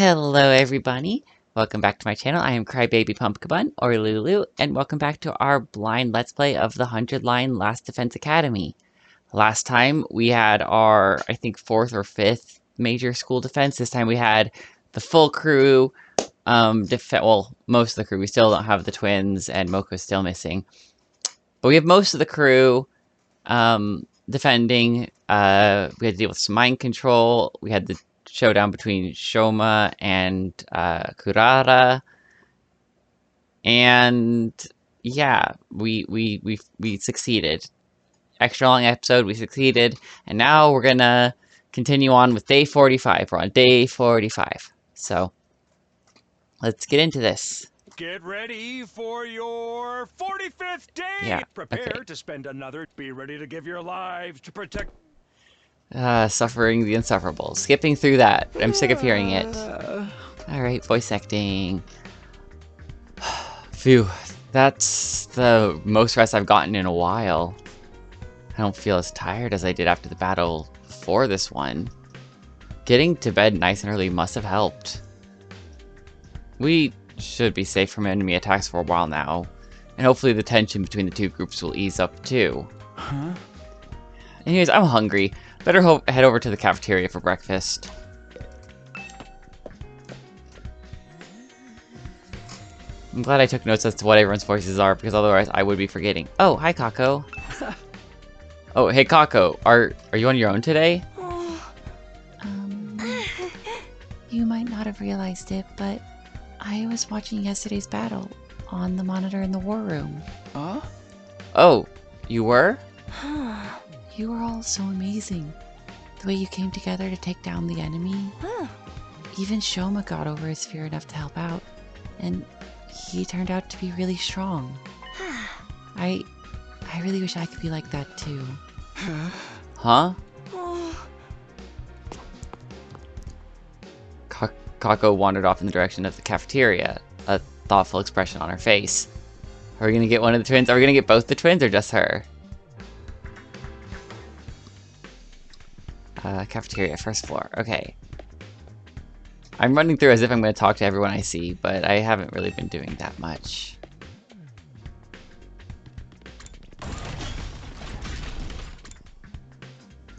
Hello everybody, welcome back to my channel. I am Crybaby Pumpkabun, or Lulu, and welcome back to our blind Let's Play of the 100 Line Last Defense Academy. Last time we had our, I think, 4th or 5th major school defense. This time we had the full crew, well, most of the crew. We still don't have the twins, and Moko's still missing. But we have most of the crew, defending. We had to deal with some mind control. We had the showdown between Shoma and Kurara, and yeah, we succeeded. Extra long episode, we succeeded, and now we're gonna continue on with day 45. We're on day 45, so let's get into this. Get ready for your 45th day. Yeah, Prepare okay. to spend another. Be ready to give your lives to protect. Suffering the insufferable. Skipping through that. I'm sick of hearing it. Alright, voice acting. Phew. That's the most rest I've gotten in a while. I don't feel as tired as I did after the battle before this one. Getting to bed nice and early must have helped. We should be safe from enemy attacks for a while now, and hopefully the tension between the two groups will ease up too. Huh? Anyways, I'm hungry. Better head over to the cafeteria for breakfast. I'm glad I took notes as to what everyone's voices are, because otherwise I would be forgetting. Oh, hi, Kako. Oh, hey, Kako. Are you on your own today? You might not have realized it, but I was watching yesterday's battle on the monitor in the war room. Huh? Oh, you were? You were all so amazing. The way you came together to take down the enemy. Even Shoma got over his fear enough to help out, and he turned out to be really strong. I really wish I could be like that too. Huh? Kako wandered off in the direction of the cafeteria, a thoughtful expression on her face. Are we gonna get one of the twins? Are we gonna get both the twins or just her? Cafeteria, first floor. Okay. I'm running through as if I'm gonna talk to everyone I see, but I haven't really been doing that much.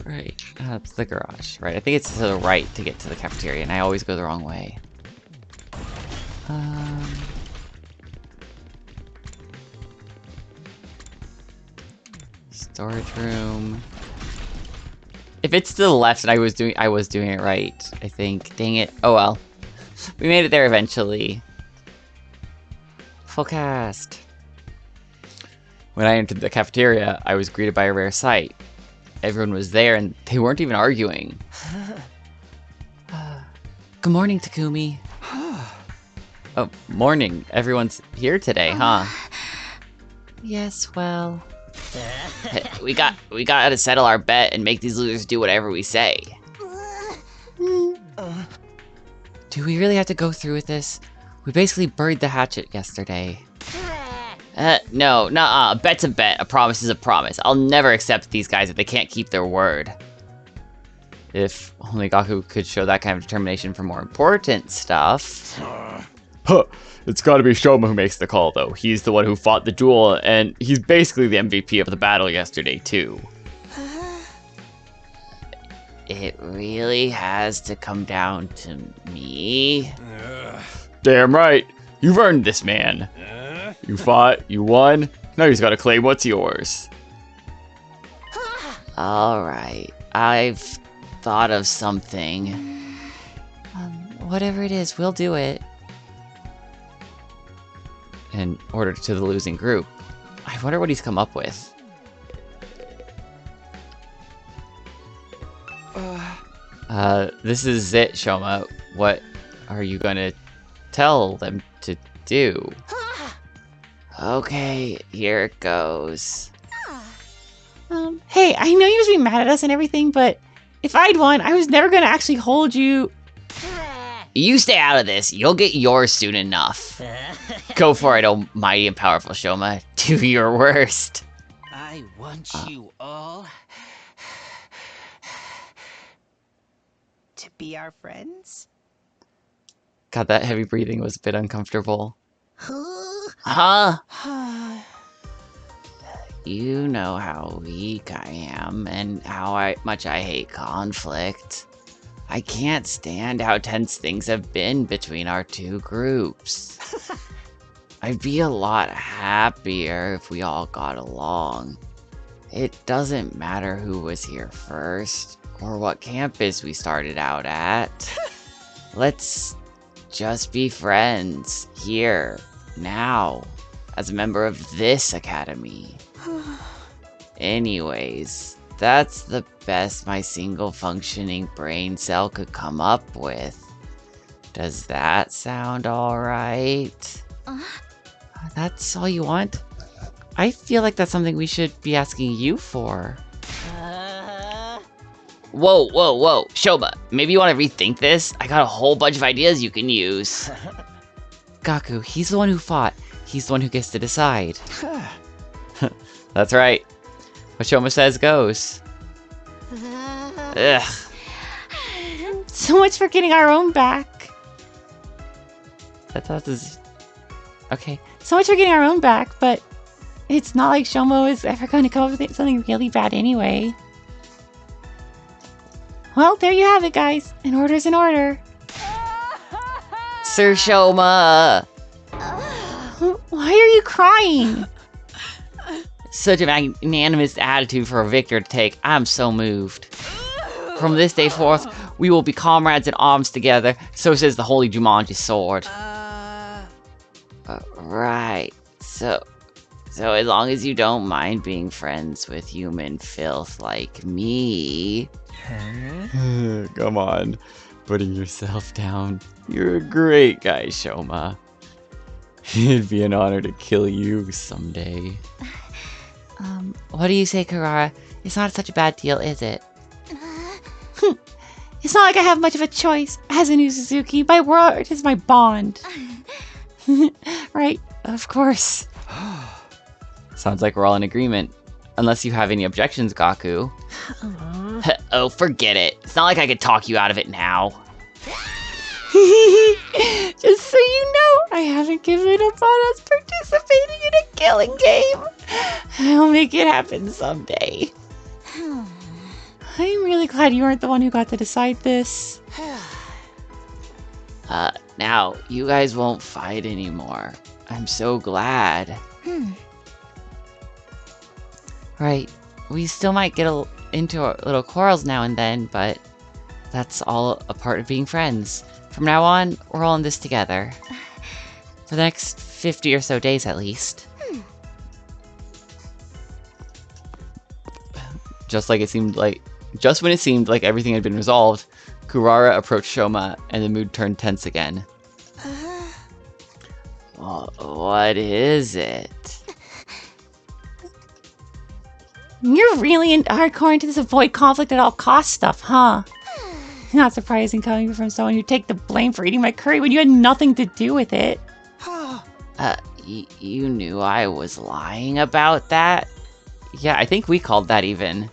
Right, that's the garage. Right, I think it's to the right to get to the cafeteria, and I always go the wrong way. Storage room. If it's to the left and I was doing it right, I think. Dang it. Oh well. We made it there eventually. Full cast. When I entered the cafeteria, I was greeted by a rare sight. Everyone was there, and they weren't even arguing. Good morning, Takumi. Oh, morning. Everyone's here today, huh? Yes, well, Hey, we gotta settle our bet and make these losers do whatever we say. Do we really have to go through with this? We basically buried the hatchet yesterday. No, nuh-uh. A bet's a bet. A promise is a promise. I'll never accept these guys if they can't keep their word. If only Gaku could show that kind of determination for more important stuff. Huh. It's gotta be Shoma who makes the call, though. He's the one who fought the duel, and he's basically the MVP of the battle yesterday, too. It really has to come down to me? Damn right. You've earned this, man. You fought, you won, now you just gotta claim what's yours. Alright, I've thought of something. whatever it is, we'll do it. In order to the losing group. I wonder what he's come up with. This is it, Shoma. What are you gonna tell them to do? Okay, here it goes. Hey, I know you must be mad at us and everything, but if I'd won, I was never gonna actually hold you. You stay out of this. You'll get yours soon enough. Go for it, almighty and powerful Shoma. Do your worst. I want you all to be our friends. God, that heavy breathing was a bit uncomfortable. Huh? You know how weak I am and how much I hate conflict. I can't stand how tense things have been between our two groups. I'd be a lot happier if we all got along. It doesn't matter who was here first, or what campus we started out at. Let's just be friends, here, now, as a member of this academy. Anyways, that's the best my single functioning brain cell could come up with. Does that sound alright? That's all you want? I feel like that's something we should be asking you for. Whoa, whoa, whoa, Shoma, maybe you want to rethink this? I got a whole bunch of ideas you can use. Gaku, he's the one who fought. He's the one who gets to decide. That's right. What Shoma says goes. Ugh. So much for getting our own back. Okay. So much for getting our own back, but it's not like Shomo is ever going to come up with something really bad anyway. Well, there you have it, guys. An order's an order. Sir Shoma! Why are you crying? Such a magnanimous attitude for a victor to take. I'm so moved. From this day forth, we will be comrades in arms together. So says the Holy Jumanji sword. Right. So as long as you don't mind being friends with human filth like me... Come on. Putting yourself down. You're a great guy, Shoma. It'd be an honor to kill you someday. What do you say, Kurara? It's not such a bad deal, is it? It's not like I have much of a choice. As a new Suzuki, my word is my bond. Right, of course. Sounds like we're all in agreement. Unless you have any objections, Gaku. Oh, forget it. It's not like I could talk you out of it now. Just so you know, I haven't given up on us participating in a killing game. I'll make it happen someday. I'm really glad you weren't the one who got to decide this. Now, you guys won't fight anymore. I'm so glad. Right. We still might get into our little quarrels now and then, but that's all a part of being friends. From now on, we're all in this together. For the next 50 or so days, at least. Just when it seemed like everything had been resolved, Kurara approached Shoma and the mood turned tense again. What is it? You're really hardcore into this avoid conflict at all cost stuff, huh? Not surprising coming from someone who take the blame for eating my curry when you had nothing to do with it. You knew I was lying about that? Yeah, I think we called that even.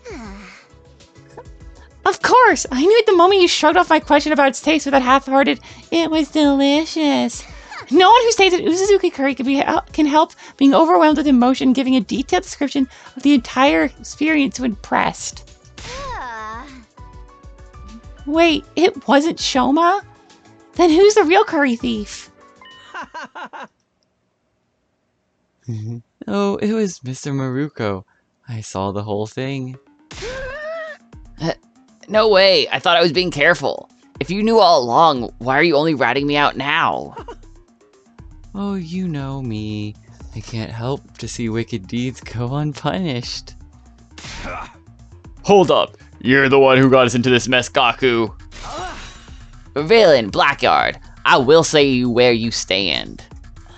Of course! I knew at the moment you shrugged off my question about its taste with that half-hearted, "It was delicious." No one who stays at Uzuzuki Curry can help being overwhelmed with emotion, giving a detailed description of the entire experience to impressed. Wait, it wasn't Shoma? Then who's the real curry thief? Oh, it was Mr. Maruko. I saw the whole thing. No way! I thought I was being careful. If you knew all along, why are you only ratting me out now? Oh, you know me. I can't help to see wicked deeds go unpunished. Hold up! You're the one who got us into this mess, Gaku! Valen, Blackyard, I will say you where you stand.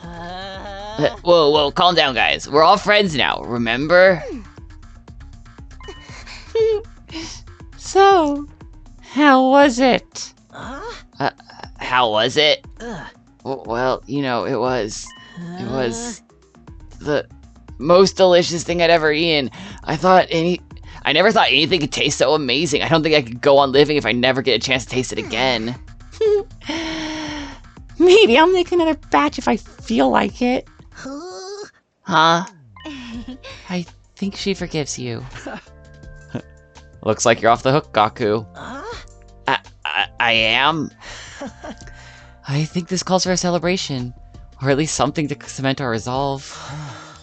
Whoa, calm down, guys. We're all friends now, remember? So, how was it? How was it? Well, you know, it was the most delicious thing I'd ever eaten. I never thought anything could taste so amazing. I don't think I could go on living if I never get a chance to taste it again. Maybe I'll make another batch if I feel like it. Huh? I think she forgives you. Looks like you're off the hook, Gaku. I am? I think this calls for a celebration, or at least something to cement our resolve.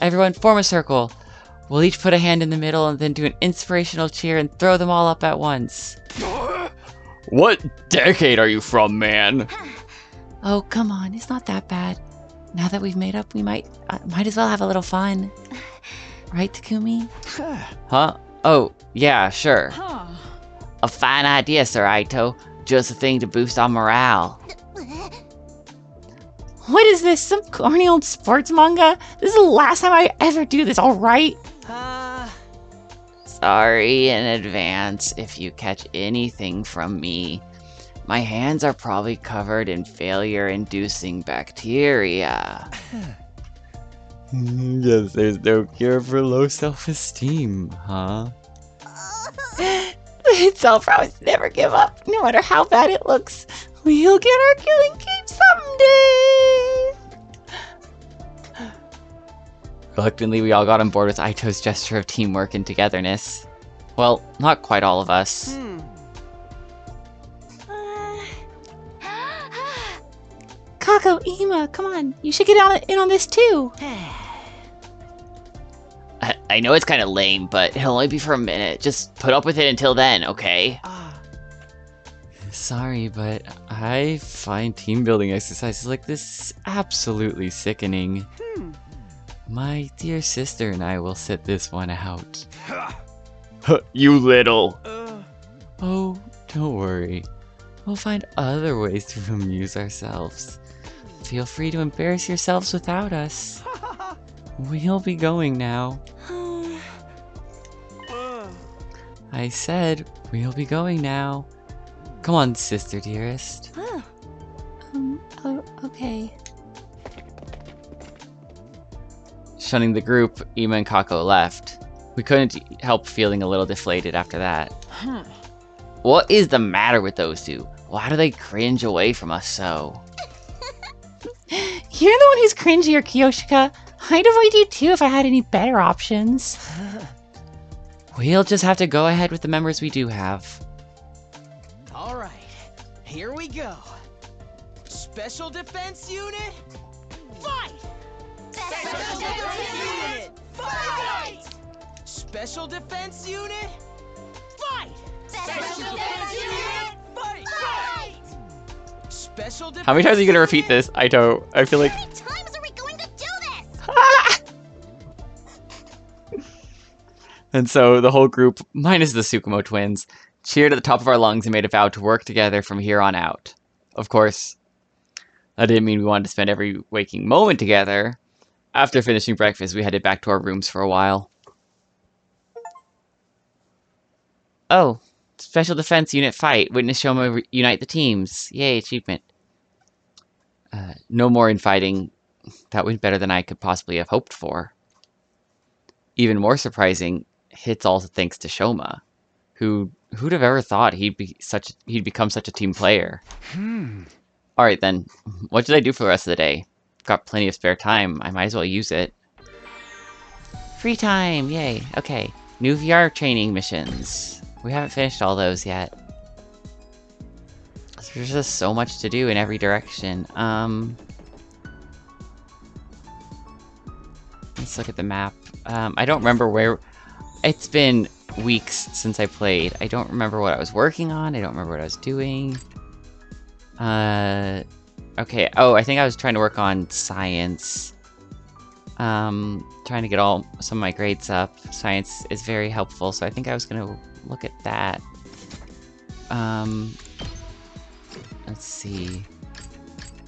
Everyone form a circle. We'll each put a hand in the middle and then do an inspirational cheer and throw them all up at once. What decade are you from, man? Oh, come on, it's not that bad. Now that we've made up, we might as well have a little fun. Right, Takumi? Huh? Oh, yeah, sure. A fine idea, Sir Aito. Just a thing to boost our morale. What is this, some corny old sports manga? This is the last time I ever do this, alright? Sorry in advance if you catch anything from me. My hands are probably covered in failure-inducing bacteria. Yes, there's no cure for low self-esteem, huh? Self-promise never give up, no matter how bad it looks. We'll get our killing cape someday! Reluctantly, we all got on board with Aito's gesture of teamwork and togetherness. Well, not quite all of us. Kako, Ima, come on, you should get in on this too. I know it's kind of lame, but it'll only be for a minute. Just put up with it until then, okay? Sorry, but I find team building exercises like this absolutely sickening. My dear sister and I will sit this one out. You little. Oh, don't worry. We'll find other ways to amuse ourselves. Feel free to embarrass yourselves without us. We'll be going now. I said, we'll be going now. Come on, sister dearest. Okay. Shunning the group, Ima and Kako left. We couldn't help feeling a little deflated after that. What is the matter with those two? Why do they cringe away from us so? You're the one who's cringy, or Kiyoshika. I'd avoid you too if I had any better options. We'll just have to go ahead with the members we do have. All right, here we go. Special Defense Unit, fight! Special Defense Unit, fight! Special Defense Unit, fight! Special Defense Unit, fight! Special Defense. How many times are you gonna repeat this, Aito? I feel like. How many times are we going to do this? And so the whole group, minus the Tsukumo twins, cheered at the top of our lungs and made a vow to work together from here on out. Of course, that didn't mean we wanted to spend every waking moment together. After finishing breakfast, we headed back to our rooms for a while. Oh, Special Defense Unit fight. Witness Shoma unite the teams. Yay, achievement. No more infighting. That went better than I could possibly have hoped for. Even more surprising, it's all thanks to Shoma. Who'd have ever thought he'd become such a team player? Alright then, what should I do for the rest of the day? Got plenty of spare time, I might as well use it. Free time, yay, okay. New VR training missions. We haven't finished all those yet. There's just so much to do in every direction. Let's look at the map. I don't remember where... It's been weeks since I played. I don't remember what I was working on. I don't remember what I was doing. Okay. Oh, I think I was trying to work on science. Trying to get some of my grades up. Science is very helpful, so I think I was gonna look at that. Let's see.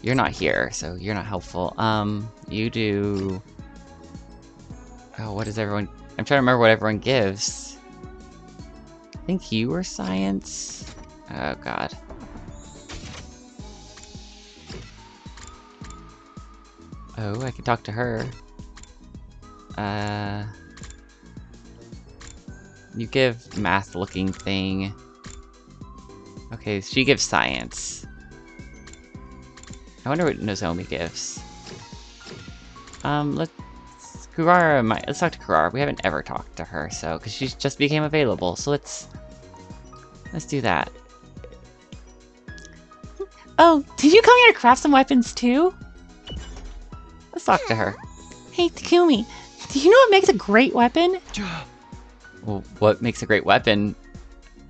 You're not here, so you're not helpful. You do... Oh, what does everyone... I'm trying to remember what everyone gives. I think you were science? Oh, God. Oh, I can talk to her. You give math-looking thing. Okay, she gives science. I wonder what Nozomi gives. Let's talk to Kurara. We haven't ever talked to her, so because she just became available. So let's do that. Oh, did you come here to craft some weapons too? Let's talk to her. Hey, Takumi, do you know what makes a great weapon? Well, what makes a great weapon?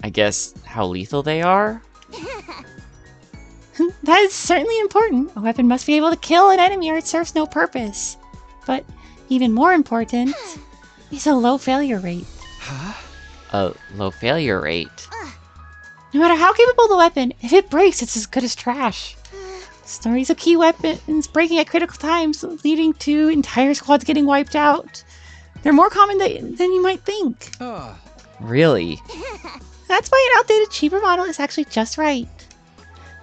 I guess how lethal they are? That is certainly important. A weapon must be able to kill an enemy or it serves no purpose. But even more important is a low failure rate. A low failure rate. No matter how capable the weapon, if it breaks, it's as good as trash. Stories of key weapons breaking at critical times, leading to entire squads getting wiped out. They're more common than you might think. Really? That's why an outdated, cheaper model is actually just right.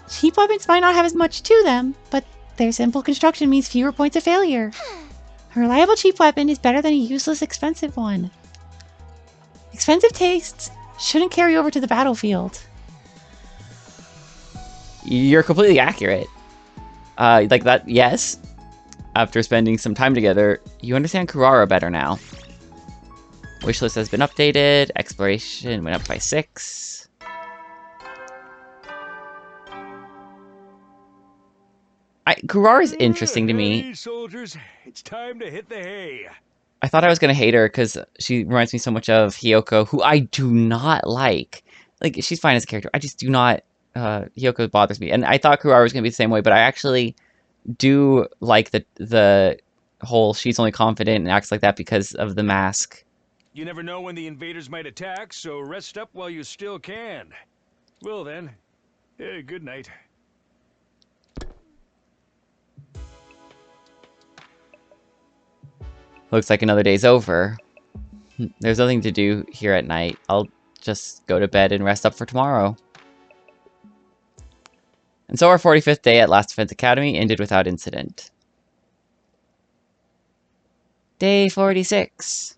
Cheap weapons might not have as much to them, but their simple construction means fewer points of failure. A reliable cheap weapon is better than a useless expensive one. Expensive tastes shouldn't carry over to the battlefield. You're completely accurate. Like that, yes. After spending some time together, you understand Kurara better now. Wishlist has been updated. Exploration went up by 6. Kurara is interesting to me. Hey, soldiers, it's time to hit the hay. I thought I was gonna hate her because she reminds me so much of Hiyoko, who I do not like. Like, she's fine as a character. I just do not. Hiyoko bothers me, and I thought Kurara was gonna be the same way, but I actually do like the whole she's only confident and acts like that because of the mask. You never know when the invaders might attack, so rest up while you still can. Well then, good night. Looks like another day's over. There's nothing to do here at night. I'll just go to bed and rest up for tomorrow. And so our 45th day at Last Defense Academy ended without incident. Day 46.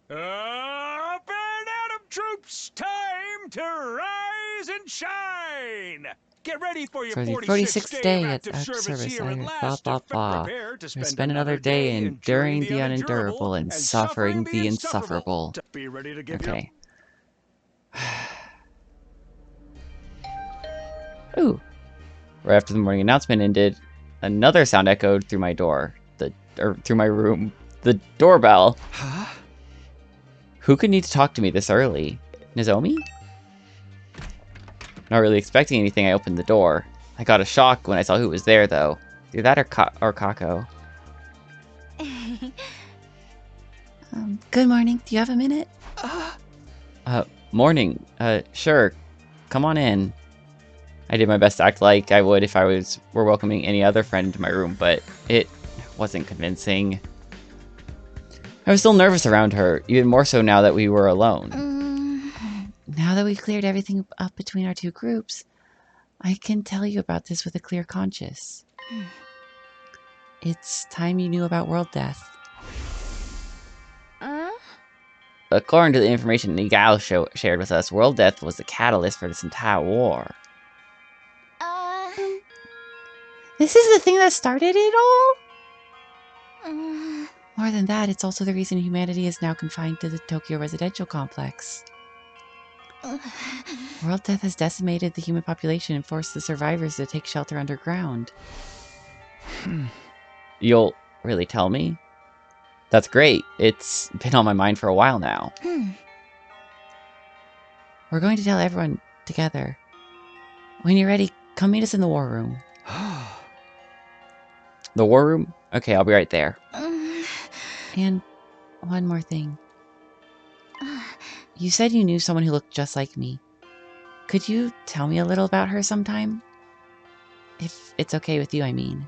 Up and Adam troops, time to rise and shine. Get ready for your For the 46th day of at active active service here at blah, last. blah, blah. Prepare to Spend another day enduring the unendurable and suffering the insufferable. Be ready to give Okay. Ooh. Right after the morning announcement ended, another sound echoed through my door. Through my room. The doorbell. Huh? Who could need to talk to me this early? Nozomi? Not really expecting anything, I opened the door. I got a shock when I saw who was there, though. Either that or Kako. Good morning. Do you have a minute? Morning. Sure. Come on in. I did my best to act like I would if I were welcoming any other friend into my room, but it wasn't convincing. I was still nervous around her, even more so now that we were alone. Now that we've cleared everything up between our two groups, I can tell you about this with a clear conscience. It's time you knew about World Death. According to the information Nigao shared with us, World Death was the catalyst for this entire war. This is the thing that started it all? More than that, it's also the reason humanity is now confined to the Tokyo residential complex. World Death has decimated the human population and forced the survivors to take shelter underground. You'll really tell me? That's great. It's been on my mind for a while now. We're going to tell everyone together. When you're ready, come meet us in the war room. The war room? Okay, I'll be right there. And one more thing. You said you knew someone who looked just like me. Could you tell me a little about her sometime? If it's okay with you, I mean.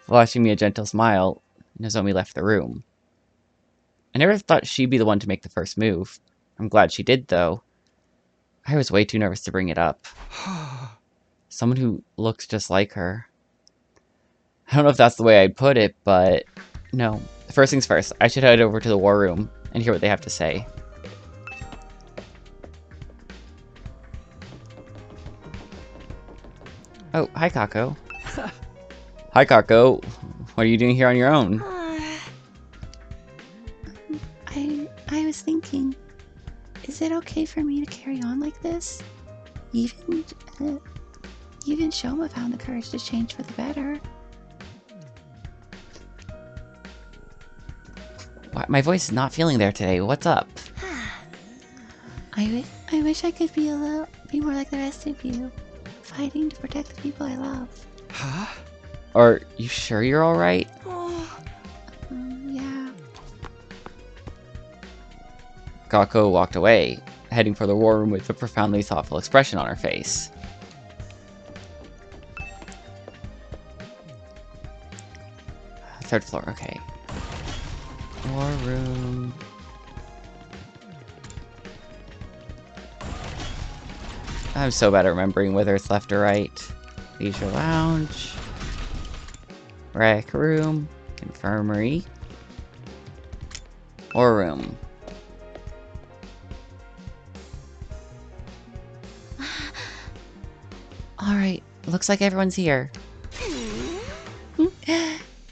Flashing me a gentle smile, Nozomi left the room. I never thought she'd be the one to make the first move. I'm glad she did, though. I was way too nervous to bring it up. Someone who looks just like her. I don't know if that's the way I'd put it, but no. First things first, I should head over to the war room and hear what they have to say. Oh, hi, Kako. Hi, Kako. What are you doing here on your own? I was thinking, is it okay for me to carry on like this? Even Shoma found the courage to change for the better. My voice is not feeling there today. What's up? I wish I could be more like the rest of you, fighting to protect the people I love. Huh? Are you sure you're alright? Yeah. Kako walked away, heading for the war room with a profoundly thoughtful expression on her face. Third floor, okay. War room. I'm so bad at remembering whether it's left or right. Leisure lounge. Rec room. Infirmary. War room. Alright, looks like everyone's here.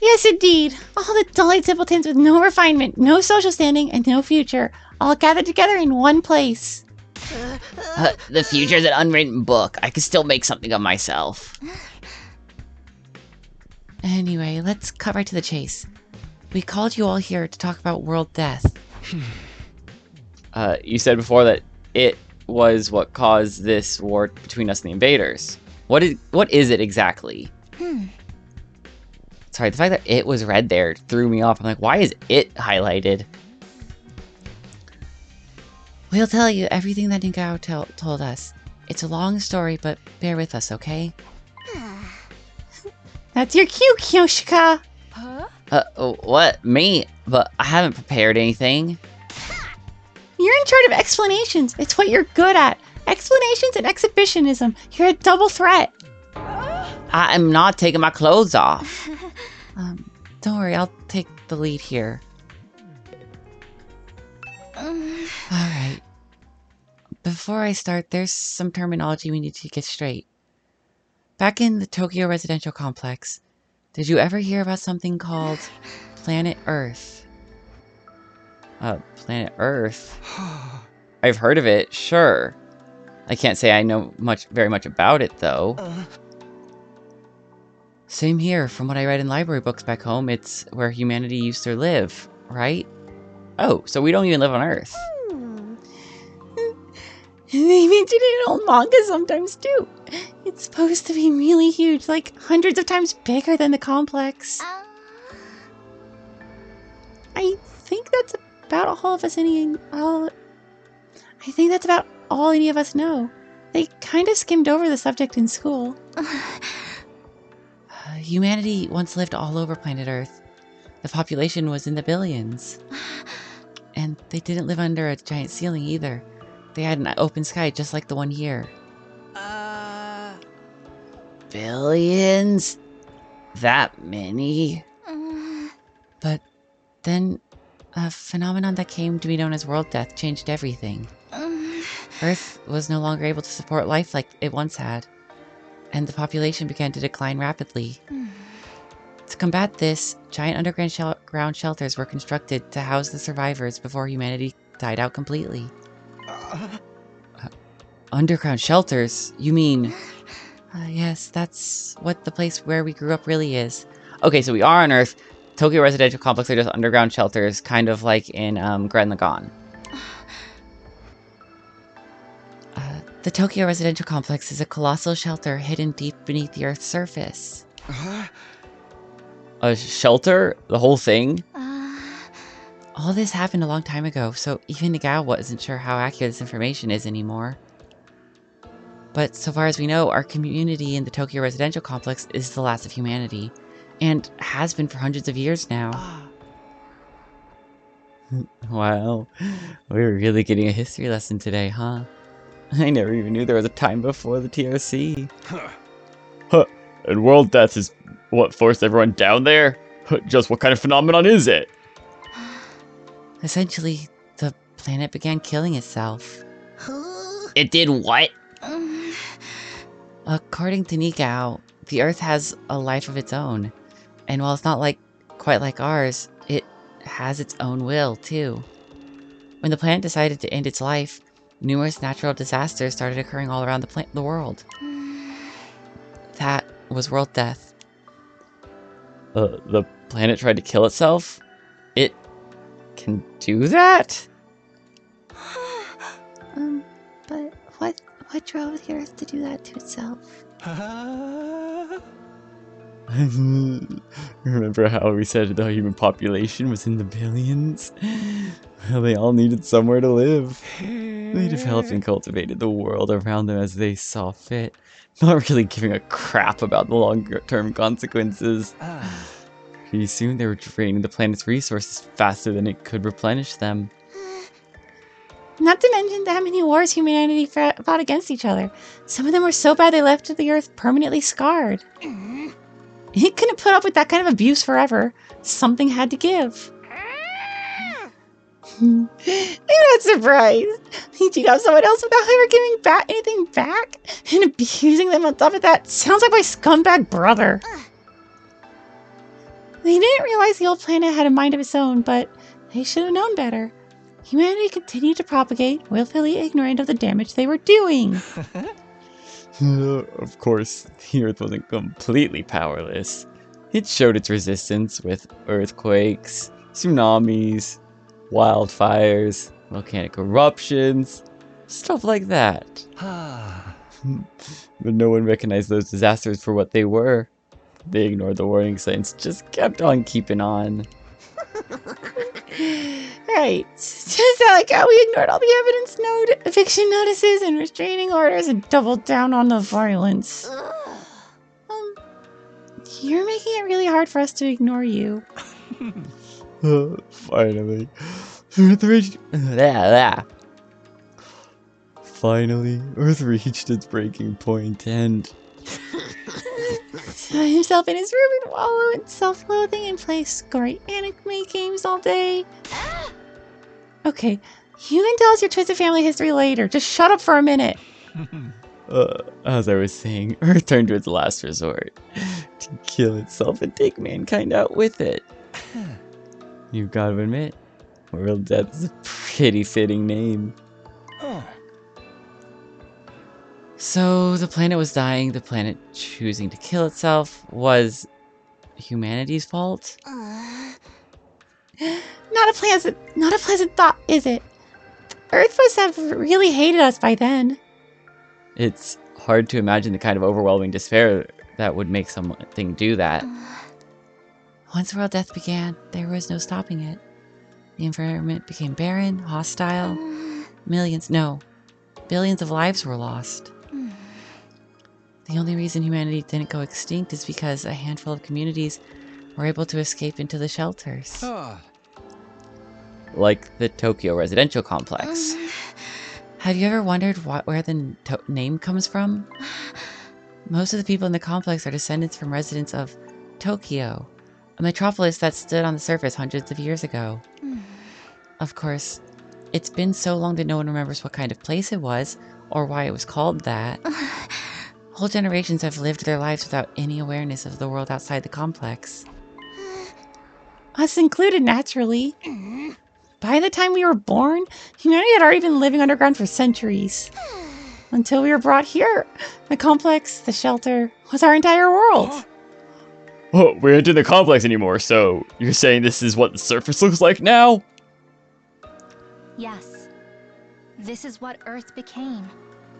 Yes, indeed. All the dull-eyed simpletons with no refinement, no social standing, and no future, all gathered together in one place. The future's an unwritten book. I can still make something of myself. Anyway, let's cut right to the chase. We called you all here to talk about world death. You said before that it was what caused this war between us and the invaders. What is it exactly? Sorry, the fact that it was red there threw me off. I'm like, why is it highlighted? We'll tell you everything that Ningao told us. It's a long story, but bear with us, okay? That's your cue, Kyoshika! What? Me? But I haven't prepared anything. You're in charge of explanations. It's what you're good at. Explanations and exhibitionism. You're a double threat. I am not taking my clothes off. Don't worry, I'll take the lead here. Alright. Before I start, there's some terminology we need to get straight. Back in the Tokyo residential complex, did you ever hear about something called Planet Earth? Planet Earth? I've heard of it, sure. I can't say I know very much about it, though. Same here. From what I read in library books back home, it's where humanity used to live, right? Oh, so we don't even live on Earth. They mention it in old manga sometimes, too. It's supposed to be really huge, like hundreds of times bigger than the complex. I think that's about all any of us know. They kind of skimmed over the subject in school. Humanity once lived all over planet Earth. The population was in the billions. And they didn't live under a giant ceiling either. They had an open sky just like the one here. Billions? That many? But then a phenomenon that came to be known as world death changed everything. Earth was no longer able to support life like it once had, and the population began to decline rapidly. To combat this, giant underground shelters were constructed to house the survivors before humanity died out completely. Underground shelters? You mean... Yes, that's what the place where we grew up really is. Okay, so we are on Earth. Tokyo residential complex are just underground shelters, kind of like in Gurren Lagann. The Tokyo residential complex is a colossal shelter hidden deep beneath the Earth's surface. A shelter? The whole thing? All this happened a long time ago, so even Nagao wasn't sure how accurate this information is anymore. But so far as we know, our community in the Tokyo residential complex is the last of humanity, and has been for hundreds of years now. Wow, we're really getting a history lesson today, huh? I never even knew there was a time before the TRC. Huh, and world death is what forced everyone down there? Just what kind of phenomenon is it? Essentially, the planet began killing itself. It did what? According to Nikao, the Earth has a life of its own. And while it's not quite like ours, it has its own will, too. When the planet decided to end its life, numerous natural disasters started occurring all around the world. That was world death. The planet tried to kill itself? It can do that? But what drove the Earth to do that to itself? Remember how we said the human population was in the billions? Well, they all needed somewhere to live. They developed and cultivated the world around them as they saw fit, not really giving a crap about the long-term consequences. Pretty soon they were draining the planet's resources faster than it could replenish them. Not to mention how many wars humanity fought against each other. Some of them were so bad they left the Earth permanently scarred. It couldn't put up with that kind of abuse forever. Something had to give. I'm not surprised. You got someone else without ever giving anything back? And abusing them on top of that sounds like my scumbag brother. They didn't realize the old planet had a mind of its own, but they should have known better. Humanity continued to propagate, willfully ignorant of the damage they were doing. Of course, the Earth wasn't completely powerless. It showed its resistance with earthquakes, tsunamis, wildfires, volcanic eruptions, stuff like that. But no one recognized those disasters for what they were. They ignored the warning signs, just kept on keeping on. Right. Just like how we ignored all the eviction notices and restraining orders and doubled down on the violence. You're making it really hard for us to ignore you. Finally. Finally, Earth reached its breaking point and... himself in his room and wallow in self-loathing and play gory anime games all day. Okay, you can tell us your twisted family history later. Just shut up for a minute. As I was saying, Earth turned to its last resort. To kill itself and take mankind out with it. You've got to admit, World Death is a pretty fitting name. So the planet was dying, the planet choosing to kill itself was humanity's fault? Not a pleasant thought, is it? Earth must have really hated us by then. It's hard to imagine the kind of overwhelming despair that would make something do that. Once world death began, there was no stopping it. The environment became barren, hostile. Billions of lives were lost. The only reason humanity didn't go extinct is because a handful of communities were able to escape into the shelters. Like the Tokyo residential complex. Have you ever wondered where the name comes from? Most of the people in the complex are descendants from residents of Tokyo, a metropolis that stood on the surface hundreds of years ago. Of course, it's been so long that no one remembers what kind of place it was, or why it was called that. Whole generations have lived their lives without any awareness of the world outside the complex. Us included, naturally. By the time we were born, humanity had already been living underground for centuries. Until we were brought here. The complex, the shelter, was our entire world. Oh, we aren't in the complex anymore, so you're saying this is what the surface looks like now? Yes. This is what Earth became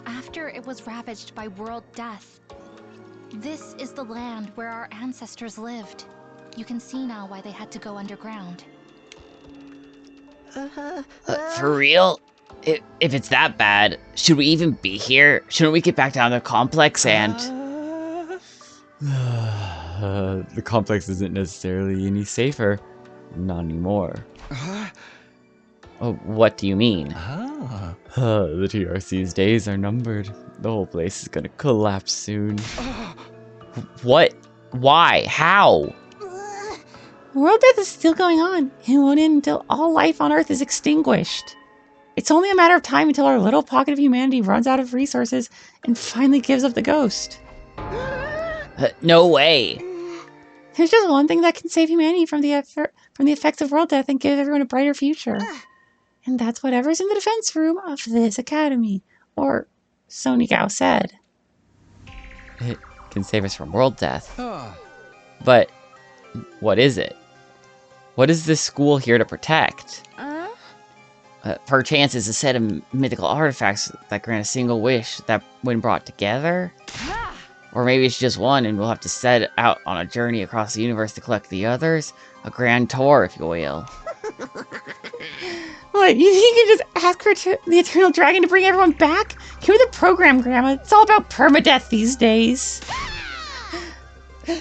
after it was ravaged by world death. This is the land where our ancestors lived. You can see now why they had to go underground. For real? If it's that bad, should we even be here? Shouldn't we get back down to the complex and... the complex isn't necessarily any safer. Not anymore. Oh, what do you mean? The TRC's days are numbered. The whole place is gonna collapse soon. What? Why? How? World death is still going on. It won't end until all life on Earth is extinguished. It's only a matter of time until our little pocket of humanity runs out of resources and finally gives up the ghost. No way. There's just one thing that can save humanity from the effects of world death and give everyone a brighter future. And that's whatever's in the defense room of this academy. Or so Nigao said. It can save us from world death. But what is it? What is this school here to protect? Perchance it's a set of mythical artifacts that grant a single wish that when brought together? Or maybe it's just one and we'll have to set out on a journey across the universe to collect the others? A grand tour, if you will. What, you think you can just ask the Eternal Dragon to bring everyone back? You're the program, Grandma. It's all about permadeath these days.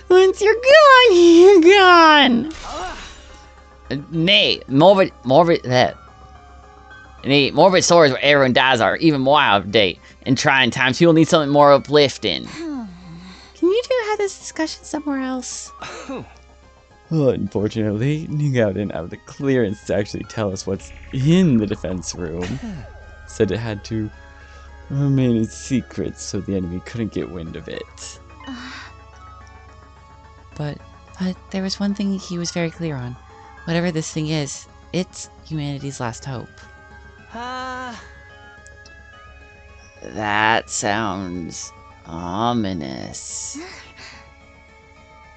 Once you're gone, you're gone. Nay, morbid stories where everyone dies are even more out of date. In trying times, people need something more uplifting. Can you two have this discussion somewhere else? Unfortunately, Nigao didn't have the clearance to actually tell us what's in the defense room. Said it had to remain a secret so the enemy couldn't get wind of it. But there was one thing he was very clear on. Whatever this thing is, it's humanity's last hope. That sounds ominous.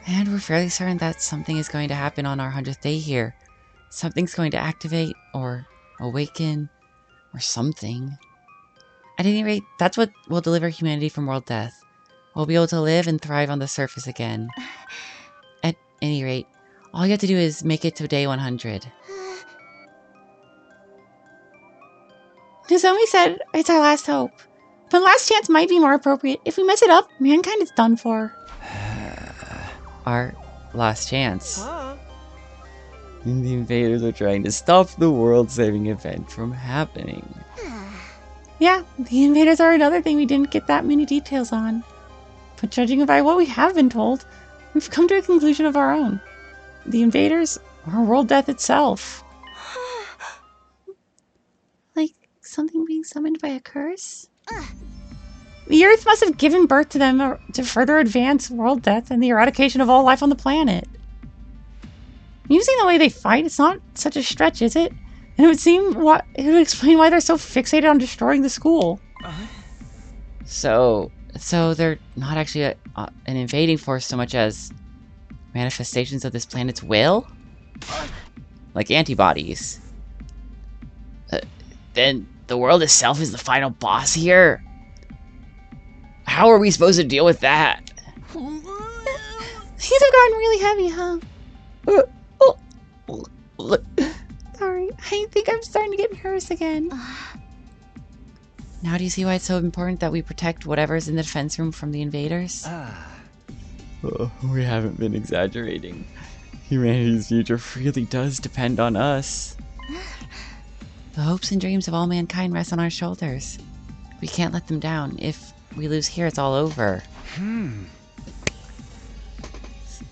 And we're fairly certain that something is going to happen on our 100th day here. Something's going to activate, or awaken, or something. At any rate, that's what will deliver humanity from world death. We'll be able to live and thrive on the surface again. At any rate, all you have to do is make it to day 100. Nozomi said it's our last hope. But last chance might be more appropriate. If we mess it up, mankind is done for. Our last chance. And the invaders are trying to stop the world-saving event from happening. Yeah, the invaders are another thing we didn't get that many details on. But judging by what we have been told, we've come to a conclusion of our own. The invaders are world death itself. Like something being summoned by a curse? The Earth must have given birth to them to further advance world death and the eradication of all life on the planet. Using the way they fight, it's not such a stretch, is it? And it would explain why they're so fixated on destroying the school. So they're not actually an invading force so much as manifestations of this planet's will? Like antibodies. Then the world itself is the final boss here? How are we supposed to deal with that? Things have gotten really heavy, huh? Sorry, I think I'm starting to get nervous again. Now do you see why it's so important that we protect whatever's in the defense room from the invaders? We haven't been exaggerating. Humanity's future really does depend on us. The hopes and dreams of all mankind rest on our shoulders. We can't let them down. If we lose here, it's all over.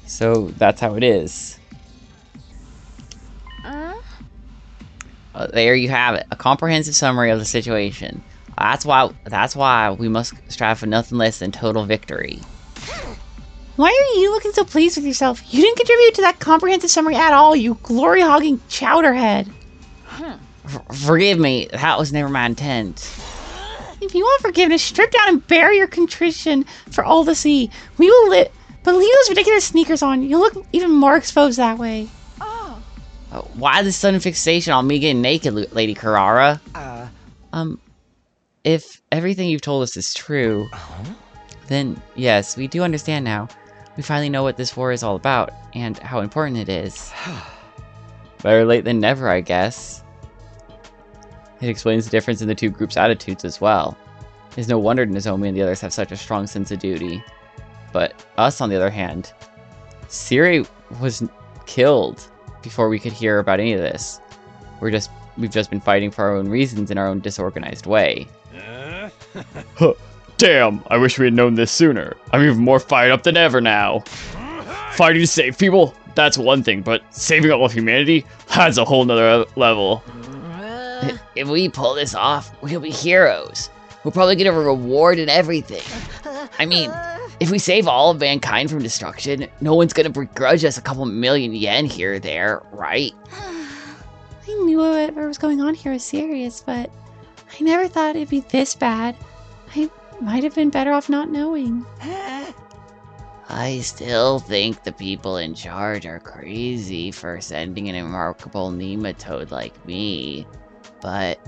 So that's how it is. There you have it, a comprehensive summary of the situation. That's why we must strive for nothing less than total victory. Why are you looking so pleased with yourself? You didn't contribute to that comprehensive summary at all, you glory-hogging chowderhead. Forgive me, that was never my intent. If you want forgiveness, strip down and bear your contrition for all to see. We will live, but leave those ridiculous sneakers on. You'll look even more exposed that way. Why this sudden fixation on me getting naked, Lady Carrara? If everything you've told us is true, then yes, we do understand now. We finally know what this war is all about, and how important it is. Better late than never, I guess. It explains the difference in the two groups' attitudes as well. It's no wonder Nozomi and the others have such a strong sense of duty. But us, on the other hand, Siri was killed before we could hear about any of this. We've just been fighting for our own reasons in our own disorganized way. Damn, I wish we had known this sooner. I'm even more fired up than ever now. Fighting to save people, that's one thing, but saving all of humanity, that's a whole nother level. If we pull this off, we'll be heroes. We'll probably get a reward and everything. I mean, if we save all of mankind from destruction, no one's gonna begrudge us a couple million yen here or there, right? I knew whatever was going on here was serious, but I never thought it'd be this bad. I might have been better off not knowing. I still think the people in charge are crazy for sending an remarkable nematode like me. But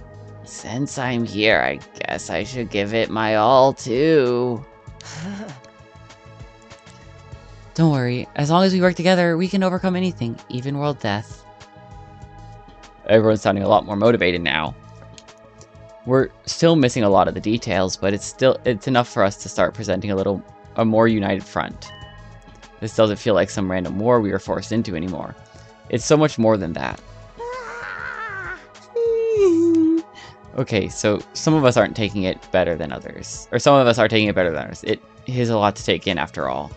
since I'm here, I guess I should give it my all too. Don't worry, as long as we work together, we can overcome anything, even world death. Everyone's sounding a lot more motivated now. We're still missing a lot of the details, but it's enough for us to start presenting a more united front. This doesn't feel like some random war we were forced into anymore. It's so much more than that. Okay, so some of us aren't taking it better than others. Or some of us are taking it better than others. It is a lot to take in after all.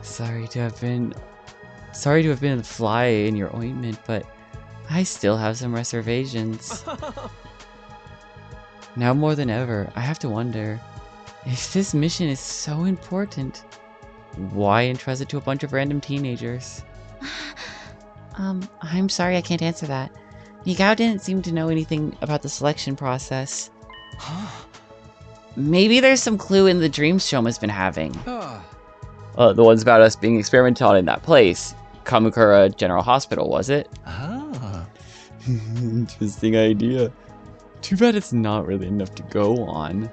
Sorry to have been a fly in your ointment, but I still have some reservations. Now more than ever, I have to wonder, if this mission is so important, why entrust it to a bunch of random teenagers? I'm sorry I can't answer that. Mikao didn't seem to know anything about the selection process. Maybe there's some clue in the dreams Shoma's been having. The ones about us being experimented on in that place. Kamukura General Hospital, was it? Interesting idea. Too bad it's not really enough to go on.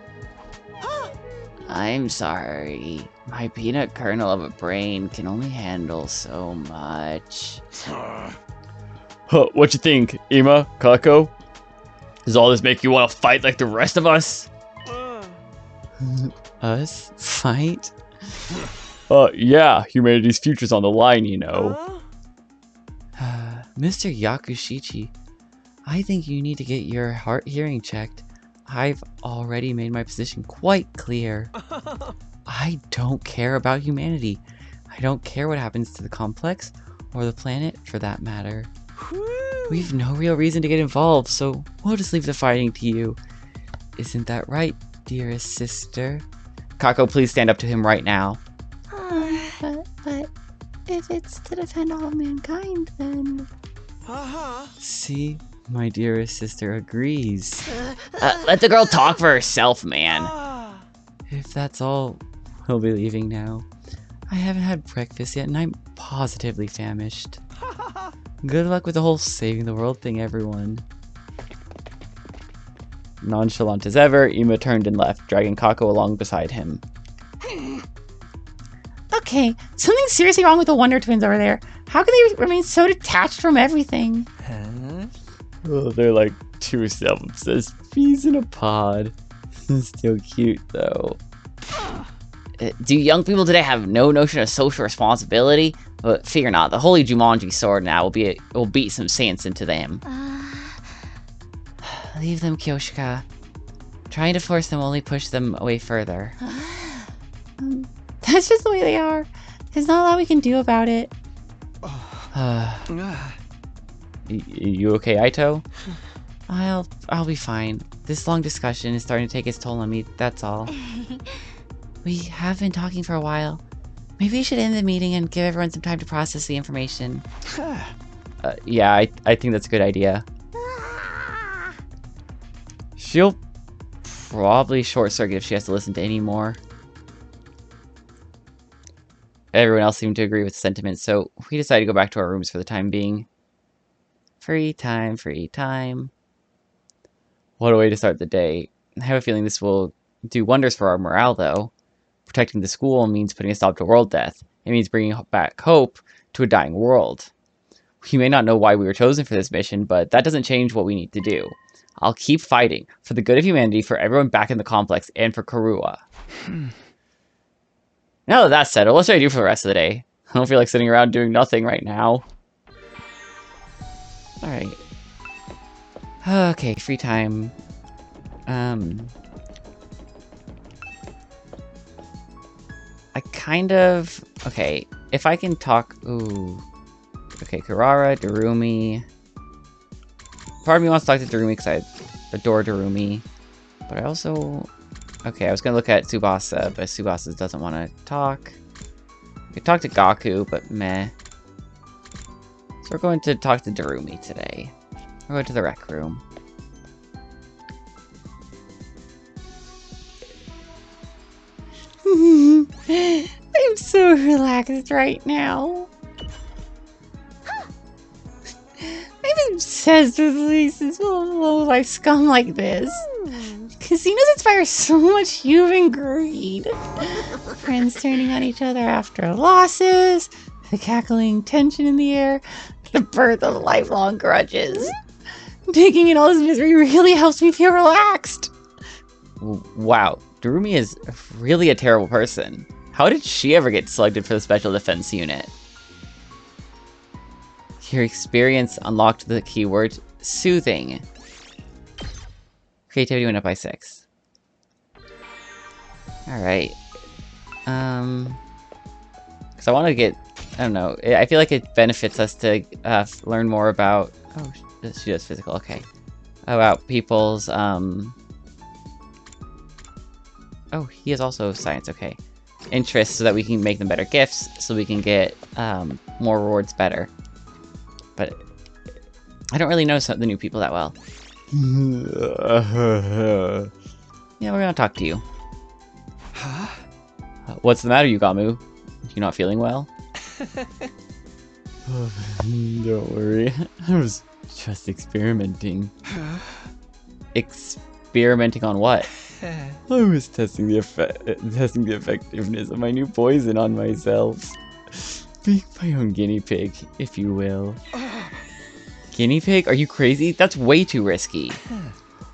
I'm sorry. My peanut kernel of a brain can only handle so much. What you think, Ima, Kako? Does all this make you want to fight like the rest of us? Us? Fight? Yeah, humanity's future's on the line, you know. Mr. Yakushichi, I think you need to get your heart hearing checked. I've already made my position quite clear. I don't care about humanity. I don't care what happens to the complex, or the planet for that matter. We've no real reason to get involved, so we'll just leave the fighting to you. Isn't that right, dearest sister? Kako, please stand up to him right now. But if it's to defend all of mankind, then... See? My dearest sister agrees. Let the girl talk for herself, man. If that's all, we'll be leaving now. I haven't had breakfast yet, and I'm positively famished. Good luck with the whole saving the world thing, everyone. Nonchalant as ever, Ima turned and left, dragging Kako along beside him. Okay, something's seriously wrong with the Wonder Twins over there. How can they remain so detached from everything? Oh, they're like two self-obsessed bees in a pod. Still cute, though. Do young people today have no notion of social responsibility? But fear not, the holy Jumanji sword now will beat some sense into them. Leave them, Kyoshika. Trying to force them only push them away further. That's just the way they are. There's not a lot we can do about it. You okay, Aito? I'll be fine. This long discussion is starting to take its toll on me, that's all. We have been talking for a while. Maybe we should end the meeting and give everyone some time to process the information. Yeah, I think that's a good idea. She'll probably short circuit if she has to listen to any more. Everyone else seemed to agree with the sentiment, so we decided to go back to our rooms for the time being. Free time, free time. What a way to start the day. I have a feeling this will do wonders for our morale, though. Protecting the school means putting a stop to world death. It means bringing back hope to a dying world. We may not know why we were chosen for this mission, but that doesn't change what we need to do. I'll keep fighting for the good of humanity, for everyone back in the complex, and for Karua. Now that that's settled, what should I do for the rest of the day? I don't feel like sitting around doing nothing right now. Alright. Okay, free time. I kind of... Okay, if I can talk... Ooh. Okay, Karara, Darumi... part of me wants to talk to Darumi because I adore Darumi. But I also... Okay, I was going to look at Tsubasa, but Tsubasa doesn't want to talk. I could talk to Gaku, but meh. So we're going to talk to Darumi today. We're going to the rec room. I'm so relaxed right now. I'm obsessed with places full of like scum like this. Casinos inspire so much human greed. Friends turning on each other after losses, the cackling tension in the air, the birth of lifelong grudges. Taking in all this misery really helps me feel relaxed. Wow, Darumi is really a terrible person. How did she ever get selected for the Special Defense Unit? Your experience unlocked the keyword soothing. Creativity went up by 6. Alright. Because I want to get... I don't know. I feel like it benefits us to learn more about... Oh, she does physical. Okay. About people's... Oh, he is also science. Okay. Interests so that we can make them better gifts. So we can get more rewards better. But I don't really know some of the new people that well. Yeah, we're gonna talk to you. Huh? What's the matter, Yugamu? You not feeling well? Don't worry. I was just experimenting. Experimenting on what? I was testing the effectiveness of my new poison on myself. Being my own guinea pig, if you will. Guinea pig? Are you crazy? That's way too risky.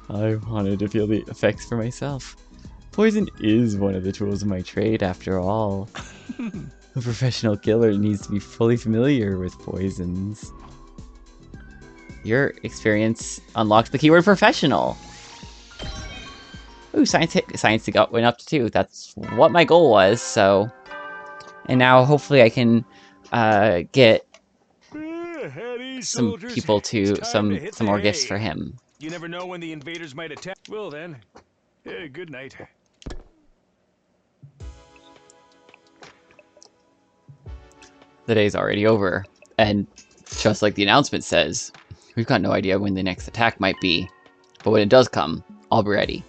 I wanted to feel the effects for myself. Poison is one of the tools of my trade, after all. A professional killer needs to be fully familiar with poisons. Your experience unlocked the keyword professional. Ooh, science went up to 2. That's what my goal was, so... And now, hopefully, I can get some people to some more gifts for him. You never know when the invaders might attack. Well then, good night. The day's already over, and just like the announcement says, we've got no idea when the next attack might be. But when it does come, I'll be ready.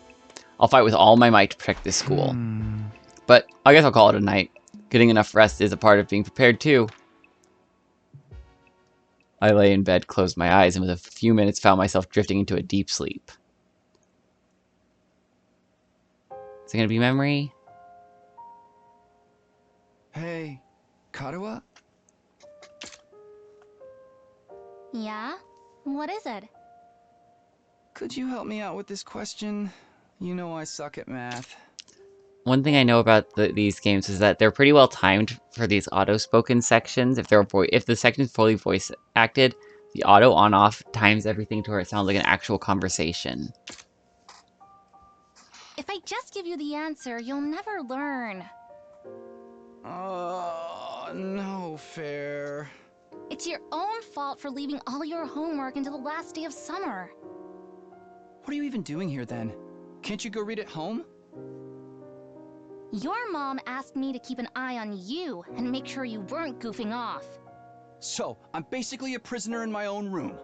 I'll fight with all my might to protect this school. But I guess I'll call it a night. Getting enough rest is a part of being prepared too. I lay in bed, closed my eyes, and within a few minutes found myself drifting into a deep sleep. Is it gonna be memory? Hey, Karuha? Yeah? What is it? Could you help me out with this question? You know I suck at math. One thing I know about these games is that they're pretty well timed for these auto-spoken sections. If the section's fully voice acted, the auto on-off times everything to where it sounds like an actual conversation. If I just give you the answer, you'll never learn. No fair. It's your own fault for leaving all your homework until the last day of summer. What are you even doing here then? Can't you go read at home? Your mom asked me to keep an eye on you and make sure you weren't goofing off. So, I'm basically a prisoner in my own room.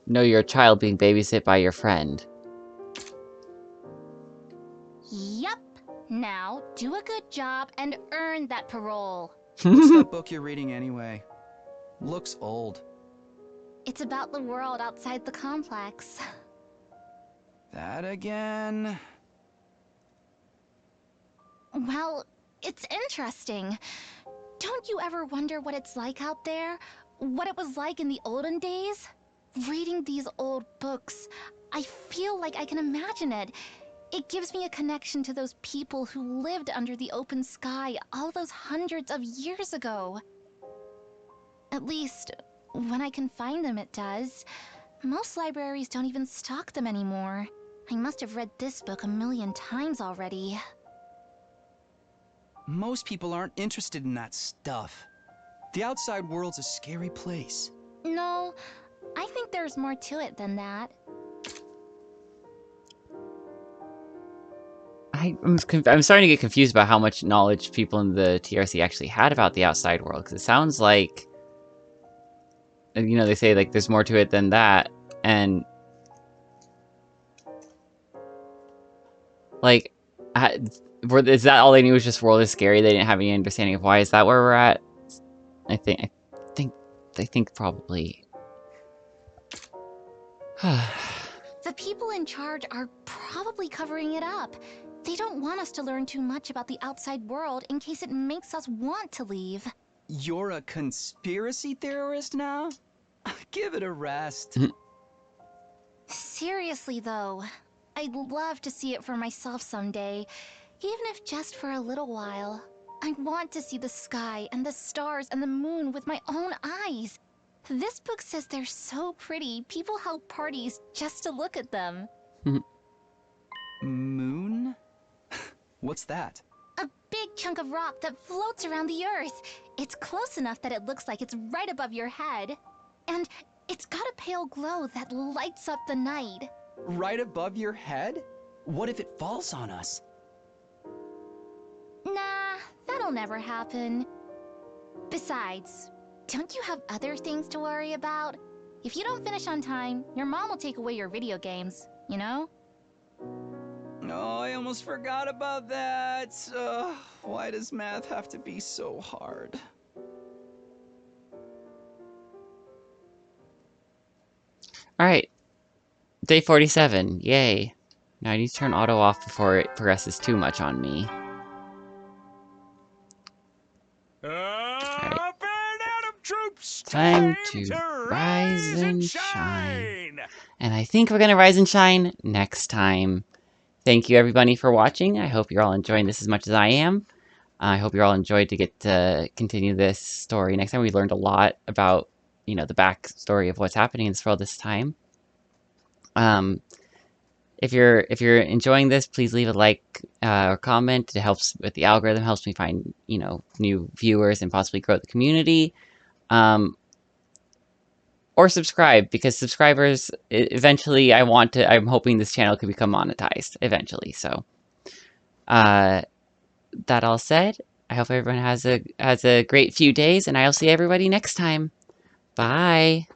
No, you're a child being babysit by your friend. Yup. Now, do a good job and earn that parole. What's that book you're reading anyway? Looks old. It's about the world outside the complex. That again? Well, it's interesting. Don't you ever wonder what it's like out there? What it was like in the olden days? Reading these old books, I feel like I can imagine it. It gives me a connection to those people who lived under the open sky all those hundreds of years ago. At least, when I can find them, it does. Most libraries don't even stock them anymore. I must have read this book a million times already. Most people aren't interested in that stuff. The outside world's a scary place. No, I think there's more to it than that. I'm starting to get confused about how much knowledge people in the TRC actually had about the outside world, because it sounds like, you know, they say, like, there's more to it than that, and, like, is that all they knew was just world is scary? They didn't have any understanding of why. Is that where we're at? I think probably. The people in charge are probably covering it up. They don't want us to learn too much about the outside world in case it makes us want to leave. You're a conspiracy theorist now? Give it a rest. Seriously, though, I'd love to see it for myself someday, even if just for a little while. I want to see the sky and the stars and the moon with my own eyes. This book says they're so pretty, people held parties just to look at them. Moon? What's that? A big chunk of rock that floats around the Earth. It's close enough that it looks like it's right above your head. And it's got a pale glow that lights up the night. Right above your head? What if it falls on us? Nah, that'll never happen. Besides, don't you have other things to worry about? If you don't finish on time, your mom will take away your video games, you know? Oh, I almost forgot about that. Why does math have to be so hard? Alright. Day 47. Yay. Now I need to turn auto off before it progresses too much on me. Up and Atom troops! Time to rise and shine. And I think we're gonna rise and shine next time. Thank you everybody for watching. I hope you're all enjoying this as much as I am. I hope you're all enjoyed to get to continue this story. Next time we learned a lot about, you know, the backstory of what's happening in this world this time. If you're enjoying this, please leave a like or comment. It helps with the algorithm, helps me find, you know, new viewers and possibly grow the community. Or subscribe, because subscribers, eventually I'm hoping this channel could become monetized eventually. So that all said, I hope everyone has a great few days, and I'll see everybody next time. Bye.